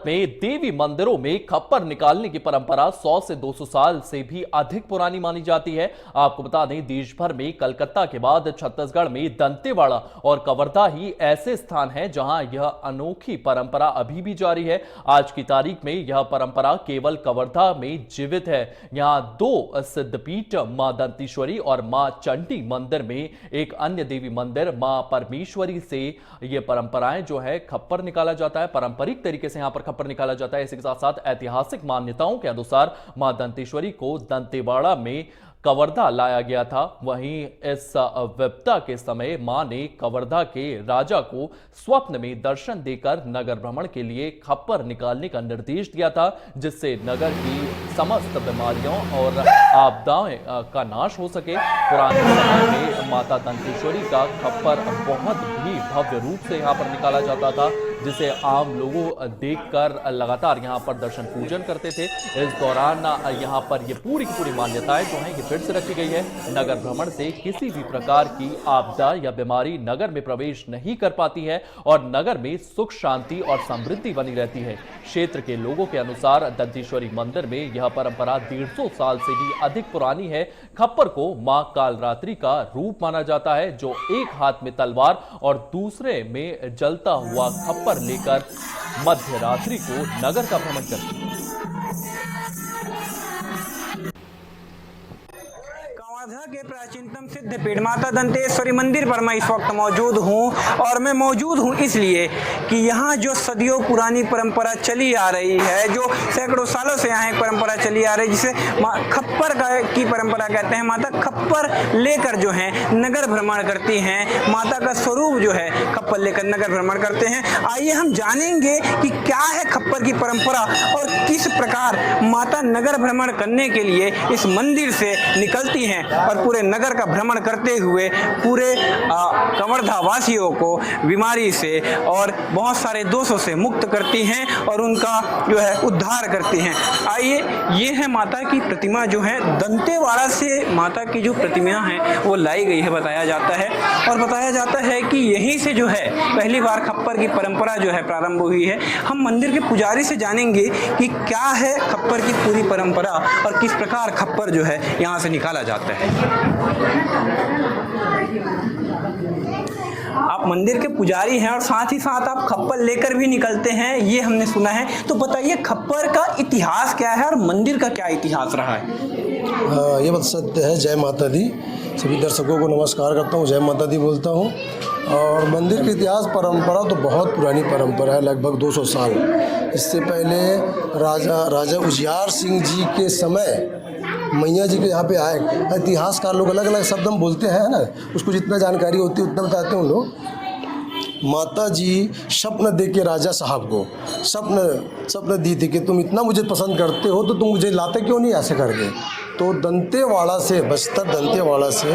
में देवी मंदिरों में खप्पर निकालने की परंपरा 100 से 200 साल से भी अधिक पुरानी मानी जाती है। आपको बता दें, देश भर में कलकत्ता के बाद छत्तीसगढ़ में दंतेवाड़ा और कवर्धा ही ऐसे स्थान हैं जहां यह अनोखी परंपरा अभी भी जारी है। आज की तारीख में यह परंपरा केवल कवर्धा में जीवित है। यहां दो सिद्धपीठ, मां दंतेश्वरी और मां चंडी मंदिर में एक अन्य देवी मंदिर मां परमेश्वरी से यह परंपराएं जो है खप्पर निकाला जाता है। पारंपरिक तरीके से यहां पर खप्पर निकाला जाता है। इसी के साथ साथ ऐतिहासिक मान्यताओं के अनुसार मां दंतेश्वरी को दंतेवाड़ा में कवर्धा लाया गया था। वहीं इस विपदा के समय मां ने कवर्धा के राजा को स्वप्न में दर्शन देकर नगर भ्रमण के लिए खप्पर निकालने का निर्देश दिया था, जिससे नगर की समस्त बीमारियों और आपदाएं का नाश हो सके। पुराने समय में माता दंतेश्वरी का खप्पर बहुत ही भव्य रूप से यहां पर निकाला जाता था, जिसे आम लोगों देखकर लगातार यहां पर दर्शन पूजन करते थे। इस दौरान यहां पर ये पूरी की पूरी मान्यताएं जो हैं ये फिर से रखी गई है। नगर भ्रमण से किसी भी प्रकार की आपदा या बीमारी नगर में प्रवेश नहीं कर पाती है और नगर में सुख, शांति और समृद्धि बनी रहती है। क्षेत्र के लोगों के अनुसार दंतेश्वरी मंदिर में यह परंपरा 150 साल से भी अधिक पुरानी है। खप्पर को मां कालरात्रि का रूप माना जाता है, जो एक हाथ में तलवार और दूसरे में जलता हुआ खप्पर लेकर मध्य रात्रि को नगर का भ्रमण करती है। कवर्धा के प्राचीनतम सिद्ध पीठ माता दंतेश्वरी मंदिर पर मैं इस वक्त मौजूद हूं, और मैं मौजूद हूं इसलिए कि यहां जो सदियों पुरानी परंपरा चली आ रही है, जो सैकड़ों सालों से यहां एक परंपरा चली आ रही है, जिसे खप्पर की परंपरा कहते हैं। माता खप्पर लेकर जो है नगर भ्रमण करती हैं। माता का स्वरूप जो है खप्पर लेकर नगर भ्रमण करते हैं। आइए हम जानेंगे कि क्या है खप्पर की परंपरा और किस प्रकार माता नगर भ्रमण करने के लिए इस मंदिर से निकलती हैं और पूरे नगर का भ्रमण करते हुए पूरे कवर्धा वासियों को बीमारी से और बहुत सारे दोषों से मुक्त करती हैं और उनका जो है उद्धार करती हैं। आइए, ये है माता की प्रतिमा जो है दंतेवाड़ा से माता की जो प्रतिमा है वो लाई गई है बताया जाता है, और बताया जाता है कि यहीं से जो है पहली बार खप्पर की परंपरा जो है प्रारंभ हुई है। हम मंदिर के पुजारी से जानेंगे कि क्या है खप्पर की पूरी परंपरा और किस प्रकार खप्पर जो है यहाँ से निकाला जाता है। आप मंदिर के पुजारी हैं और साथ ही साथ आप खप्पर लेकर भी निकलते हैं, ये हमने सुना है। तो बताइए खप्पर का इतिहास क्या है और मंदिर का क्या इतिहास रहा है? ये बात सत्य है। जय माता दी। सभी दर्शकों को नमस्कार करता हूँ, जय माता दी बोलता हूँ। और मंदिर के इतिहास परंपरा तो बहुत पुरानी परंपरा है, लगभग 200 साल। इससे पहले राजा उजियार सिंह जी के समय मैया जी के यहाँ पे आए। इतिहासकार लोग अलग अलग शब्द हम बोलते हैं ना, उसको जितना जानकारी होती है उतना बताते हैं उन लोग। माता जी स्वप्न दे के राजा साहब को स्वप्न दी थी कि तुम इतना मुझे पसंद करते हो तो तुम मुझे लाते क्यों नहीं ऐसे करके। तो दंतेवाड़ा से, बस्तर दंतेवाड़ा से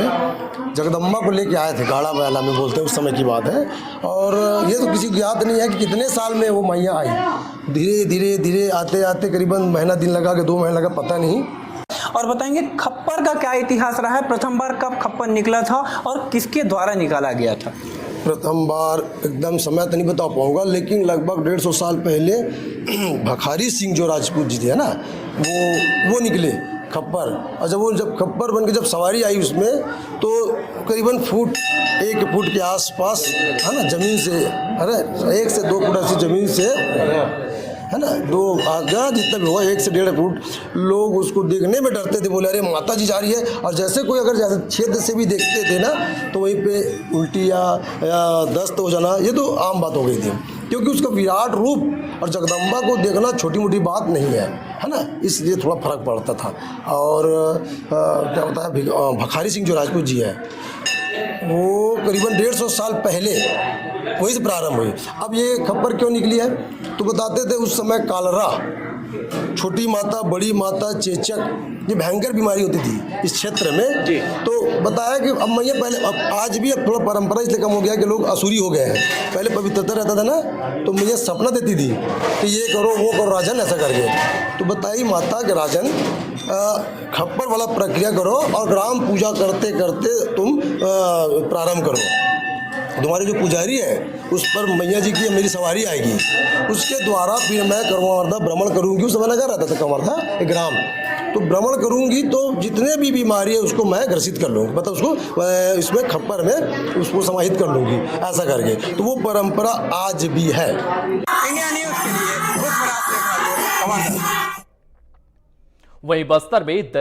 जगदम्बा को लेके आए थे, गाड़ा बैला में बोलते हैं, उस समय की बात है। और ये तो किसी की याद नहीं है कि कितने साल में वो मैया आई। धीरे धीरे धीरे आते आते करीबन महीना दिन लगा कि 2 महीने लगा, पता नहीं। और बताएंगे खप्पर का क्या इतिहास रहा है? प्रथम बार कब खप्पर निकला था और किसके द्वारा निकाला गया था? प्रथम बार एकदम समय तो नहीं बता पाऊंगा, लेकिन लगभग 150 साल पहले भखारी सिंह जो राजपूत जी थे ना, वो निकले खप्पर। और जब खप्पर बन के जब सवारी आई उसमें, तो करीबन 1 फुट के आसपास है ना ज़मीन से, अरे 1 से 2 फुट ऐसी ज़मीन से है ना, 2 आगे जितना भी हुआ 1 से 1.5 फुट। लोग उसको देखने में डरते थे, बोले अरे माता जी जा रही है। और जैसे कोई अगर जैसे छेद से भी देखते थे ना, तो वहीं पे उल्टी या दस्त हो जाना ये तो आम बात हो गई थी, क्योंकि उसका विराट रूप और जगदम्बा को देखना छोटी मोटी बात नहीं है ना, इसलिए थोड़ा फर्क पड़ता था। और क्या होता है, भखारी सिंह जो राजपूत जी है, वो करीबन 150 साल पहले वहीं से प्रारंभ हुई। अब ये खप्पर क्यों निकली है तो बताते थे उस समय कालरा, छोटी माता, बड़ी माता, चेचक, ये भयंकर बीमारी होती थी इस क्षेत्र में। तो बताया कि अब मैया पहले, अब आज भी अब थोड़ा परंपरा इसलिए कम हो गया कि लोग असुरी हो गए हैं। पहले पवित्रता रहता था ना, तो मैया सपना देती थी कि ये करो वो करो राजन, ऐसा करके। तो बताई माता के राजन खप्पर वाला प्रक्रिया करो और ग्राम पूजा करते करते तुम प्रारंभ करो। तुम्हारी जो पुजारी है उस पर मैया जी की मेरी सवारी आएगी, उसके द्वारा फिर मैं कंवरधा भ्रमण करूंगी। उस समय लगा रहता था कंवरधा एक ग्राम, तो भ्रमण करूंगी तो जितने भी बीमारी है उसको मैं ग्रसित कर लूँगी, मतलब उसको इसमें खप्पर में उसको समाहित कर लूँगी, ऐसा करके। तो वो परंपरा आज भी है। इंडिया न्यूज़ के लिए पुष्पराज शेखावत, कवर्धा। वहीं बस्तर में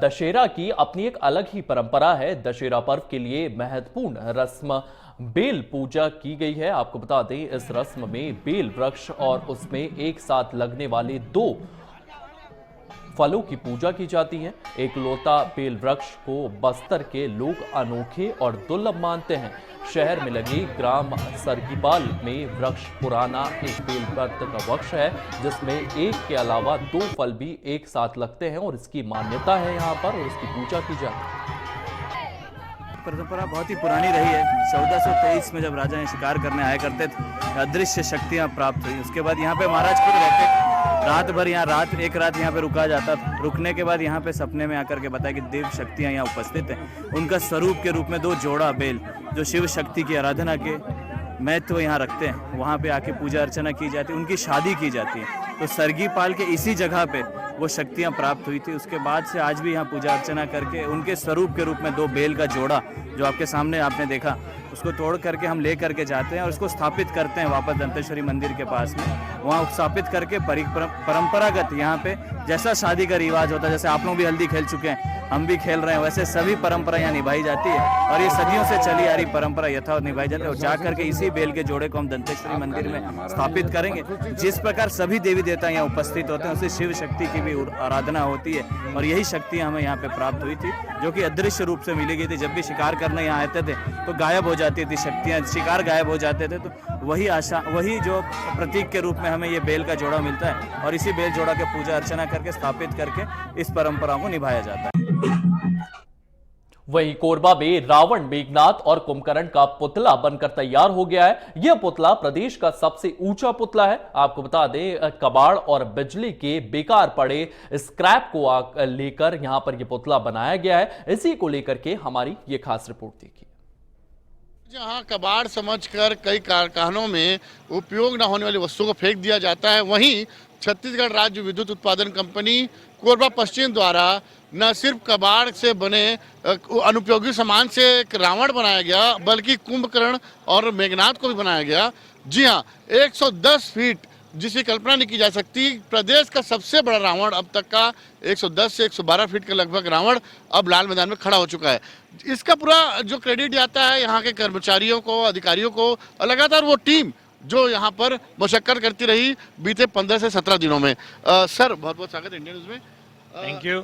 दशहरा की अपनी एक अलग ही परंपरा है। दशहरा पर्व के लिए महत्वपूर्ण रस्म बेल पूजा की गई है। आपको बता दें, इस रस्म में बेल वृक्ष और उसमें एक साथ लगने वाले 2 फलों की पूजा की जाती है। एकलौता बेल वृक्ष को बस्तर के लोग अनोखे और दुर्लभ मानते हैं। शहर में लगे ग्राम सरगीपाल में वृक्ष पुराना एक बेल वृक्ष का वृक्ष है, जिसमें एक के अलावा 2 फल भी एक साथ लगते हैं और इसकी मान्यता है यहाँ पर और इसकी पूजा की जाती है। परंपरा बहुत ही पुरानी रही है। 1423 में जब राजा यहाँ शिकार करने आया करते थे, अदृश्य शक्तियाँ प्राप्त हुई। उसके बाद यहाँ पे महाराज खुद रहते, रात भर यहाँ एक रात यहाँ पे रुका जाता था। रुकने के बाद यहाँ पे सपने में आकर के बताया कि देव शक्तियाँ यहाँ उपस्थित हैं। उनका स्वरूप के रूप में 2 जोड़ा बेल जो शिव शक्ति की आराधना के महत्व यहाँ रखते हैं, वहाँ पे आके पूजा अर्चना की जाती है, उनकी शादी की जाती है। तो सरगीपाल के इसी जगह पे वो शक्तियाँ प्राप्त हुई थी। उसके बाद से आज भी यहाँ पूजा अर्चना करके उनके स्वरूप के रूप में 2 बेल का जोड़ा जो आपके सामने आपने देखा, उसको तोड़ करके हम ले करके जाते हैं और उसको स्थापित करते हैं वापस दंतेश्वरी मंदिर के पास में। वहाँ स्थापित करके परंपरागत यहाँ पे जैसा शादी का रिवाज होता है, जैसे आप लोग भी हल्दी खेल चुके हैं, हम भी खेल रहे हैं, वैसे सभी परंपरा यहाँ निभाई जाती है और ये सदियों से चली आ रही परंपरा यथावत निभाई जाती है। और जा करके इसी बेल के जोड़े को हम दंतेश्वरी मंदिर में स्थापित करेंगे। जिस प्रकार सभी देवी देवता यहाँ उपस्थित होते हैं, उसे शिव शक्ति की भी आराधना होती है और यही शक्तियाँ हमें यहाँ पे प्राप्त हुई थी, जो कि अदृश्य रूप से मिली गई थी। जब भी शिकार करने यहाँ आते थे तो गायब हो जाती थी शक्तियाँ, शिकार गायब हो जाते थे। तो वही जो प्रतीक के रूप में हमें ये बेल का जोड़ा मिलता है और इसी बेल जोड़ा के पूजा अर्चना करके स्थापित करके इस परंपरा को निभाया जाता है। वहीं कोरबा में रावण, मेघनाथ और कुंभकर्ण का पुतला बनकर तैयार हो गया है। यह पुतला प्रदेश का सबसे ऊंचा पुतला है। आपको बता दें, कबाड़ और बिजली के बेकार पड़े स्क्रैप को लेकर यहां पर यह पुतला बनाया गया है। इसी को लेकर के हमारी ये खास रिपोर्ट देखिए। जहां कबाड़ समझकर कई कारखानों में उपयोग न होने वाली वस्तुओं को फेंक दिया जाता है, वहीं छत्तीसगढ़ राज्य विद्युत उत्पादन कंपनी कोरबा पश्चिम द्वारा न सिर्फ कबाड़ से बने अनुपयोगी सामान से एक रावण बनाया गया, बल्कि कुंभकर्ण और मेघनाथ को भी बनाया गया। जी हाँ, 110 फीट जिसकी कल्पना नहीं की जा सकती, प्रदेश का सबसे बड़ा रावण अब तक का 110 से 112 फीट के लगभग रावण अब लाल मैदान में खड़ा हो चुका है। इसका पूरा जो क्रेडिट जाता है यहाँ के कर्मचारियों को, अधिकारियों को, लगातार वो टीम जो यहाँ पर मशक्कत करती रही बीते 15 से 17 दिनों में। सर, बहुत बहुत स्वागत है इंडिया न्यूज़ में। Thank you.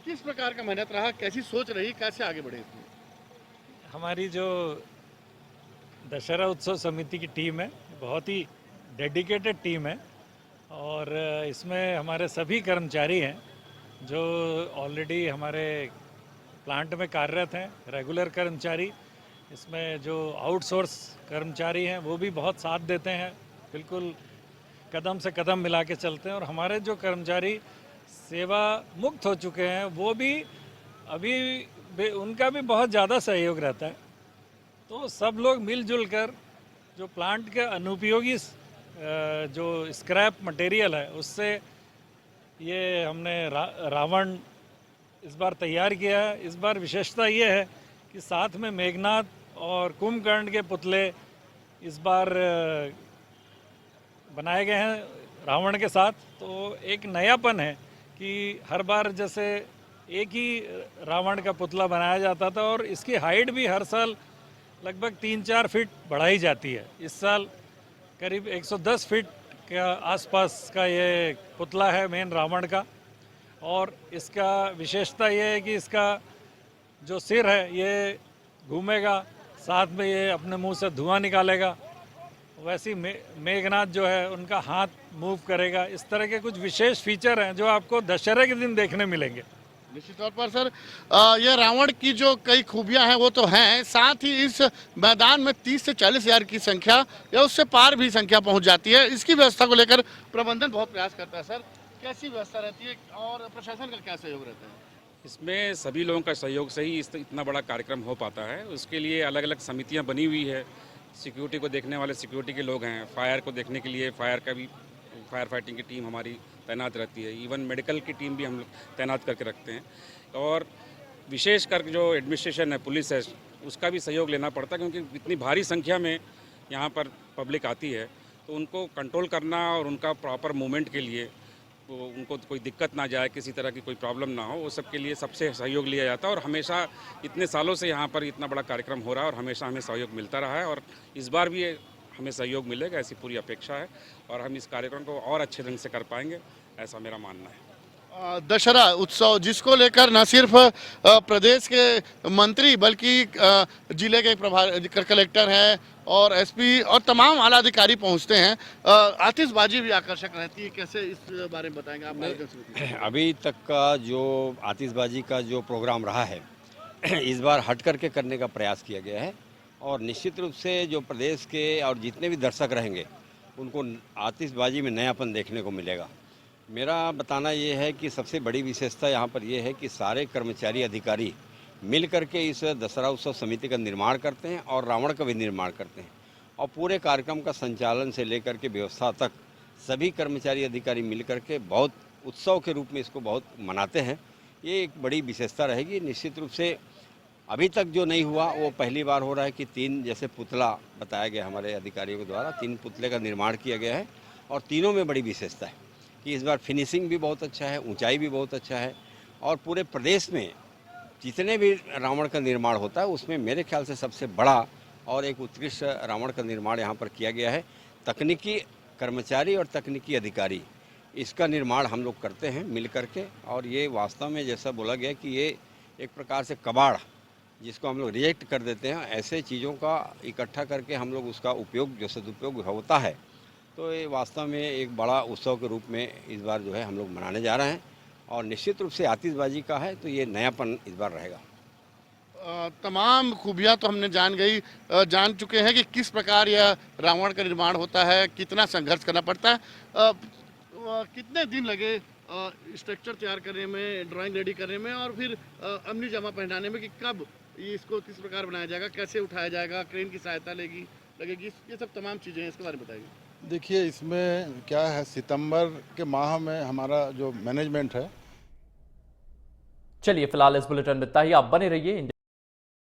किस प्रकार का मेहनत रहा, कैसी सोच रही, कैसे आगे बढ़े इसमें? हमारी जो दशहरा उत्सव समिति की टीम है, बहुत ही डेडिकेटेड टीम है और इसमें हमारे सभी कर्मचारी हैं जो ऑलरेडी हमारे प्लांट में कार्यरत हैं, रेगुलर कर्मचारी। इसमें जो आउटसोर्स कर्मचारी हैं वो भी बहुत साथ देते हैं, बिल्कुल कदम से कदम मिला के चलते हैं। और हमारे जो कर्मचारी सेवा मुक्त हो चुके हैं वो भी अभी उनका भी बहुत ज़्यादा सहयोग रहता है। तो सब लोग मिलजुल कर जो प्लांट के अनुपयोगी जो स्क्रैप मटेरियल है उससे ये हमने रावण इस बार तैयार किया है। इस बार विशेषता ये है कि साथ में मेघनाथ और कुंभकर्ण के पुतले इस बार बनाए गए हैं रावण के साथ। तो एक नयापन है कि हर बार जैसे एक ही रावण का पुतला बनाया जाता था और इसकी हाइट भी हर साल लगभग 3-4 फीट बढ़ाई जाती है। इस साल करीब 110 फीट के आसपास का ये पुतला है मेन रावण का। और इसका विशेषता ये है कि इसका जो सिर है ये घूमेगा, साथ में ये अपने मुंह से धुआं निकालेगा। वैसी मेघनाथ जो है उनका हाथ मूव करेगा। इस तरह के कुछ विशेष फीचर हैं जो आपको दशहरे के दिन देखने मिलेंगे। निश्चित तौर पर सर, यह रावण की जो कई खूबियां हैं वो तो हैं, साथ ही इस मैदान में 30 से 40 हज़ार की संख्या या उससे पार भी संख्या पहुंच जाती है। इसकी व्यवस्था को लेकर प्रबंधन बहुत प्रयास करता है। सर, कैसी व्यवस्था रहती है और प्रशासन का क्या सहयोग रहता है? इसमें सभी लोगों का सहयोग से ही इतना बड़ा कार्यक्रम हो पाता है। उसके लिए अलग अलग समितियां बनी हुई है, सिक्योरिटी को देखने वाले सिक्योरिटी के लोग हैं, फायर को देखने के लिए फायर फाइटिंग की टीम हमारी तैनात रहती है, इवन मेडिकल की टीम भी हम लोग तैनात करके रखते हैं। और विशेष कर जो एडमिनिस्ट्रेशन है, पुलिस है, उसका भी सहयोग लेना पड़ता है, क्योंकि इतनी भारी संख्या में यहाँ पर पब्लिक आती है, तो उनको कंट्रोल करना और उनका प्रॉपर मूवमेंट के लिए वो उनको कोई दिक्कत ना जाए, किसी तरह की कोई प्रॉब्लम ना हो, वो सब के लिए सबसे सहयोग लिया जाता है। और हमेशा इतने सालों से यहाँ पर इतना बड़ा कार्यक्रम हो रहा है और हमेशा हमें सहयोग मिलता रहा है, और इस बार भी हमें सहयोग मिलेगा, ऐसी पूरी अपेक्षा है, और हम इस कार्यक्रम को और अच्छे ढंग से कर पाएंगे, ऐसा मेरा मानना है। दशहरा उत्सव जिसको लेकर न सिर्फ प्रदेश के मंत्री बल्कि जिले के कलेक्टर हैं और एसपी और तमाम आला अधिकारी पहुंचते हैं, आतिशबाजी भी आकर्षक रहती है, कैसे इस बारे में बताएंगे आप? अभी तक का जो आतिशबाजी का जो प्रोग्राम रहा है इस बार हट करके करने का प्रयास किया गया है, और निश्चित रूप से जो प्रदेश के और जितने भी दर्शक रहेंगे उनको आतिशबाजी में नयापन देखने को मिलेगा। मेरा बताना ये है कि सबसे बड़ी विशेषता यहाँ पर यह है कि सारे कर्मचारी अधिकारी मिल करके इस दशहरा उत्सव समिति का निर्माण करते हैं और रावण का भी निर्माण करते हैं, और पूरे कार्यक्रम का संचालन से लेकर के व्यवस्था तक सभी कर्मचारी अधिकारी मिल करके बहुत उत्सव के रूप में इसको बहुत मनाते हैं। ये एक बड़ी विशेषता रहेगी। निश्चित रूप से अभी तक जो नहीं हुआ वो पहली बार हो रहा है कि 3 जैसे पुतला बताया गया हमारे अधिकारियों के द्वारा, 3 पुतले का निर्माण किया गया है, और तीनों में बड़ी विशेषता है कि इस बार फिनिशिंग भी बहुत अच्छा है, ऊंचाई भी बहुत अच्छा है, और पूरे प्रदेश में जितने भी रावण का निर्माण होता है उसमें मेरे ख्याल से सबसे बड़ा और एक उत्कृष्ट रावण का निर्माण यहाँ पर किया गया है। तकनीकी कर्मचारी और तकनीकी अधिकारी इसका निर्माण हम लोग करते हैं मिल करके, और ये वास्तव में जैसा बोला गया कि ये एक प्रकार से कबाड़ जिसको हम लोग रिजेक्ट कर देते हैं, ऐसे चीज़ों का इकट्ठा करके हम लोग उसका उपयोग जो सदुपयोग होता है, तो ये वास्तव में एक बड़ा उत्सव के रूप में इस बार जो है हम लोग मनाने जा रहे हैं, और निश्चित रूप से आतिशबाजी का है तो ये नयापन इस बार रहेगा। तमाम खूबियाँ तो हमने जान चुके हैं कि किस प्रकार यह रावण का निर्माण होता है, कितना संघर्ष करना पड़ता है, कितने दिन लगे स्ट्रक्चर तैयार करने में, ड्राइंग रेडी करने में, और फिर अमली जामा पहनाने में, कि कब इसको किस प्रकार बनाया जाएगा, कैसे उठाया जाएगा, क्रेन की सहायता लगेगी, ये सब तमाम चीज़ें हैं, इसके बारे में बताइए। देखिए, इसमें क्या है, सितंबर के माह में हमारा जो मैनेजमेंट है। चलिए फिलहाल इस बुलेटिन में इतना ही। आप बने रहिए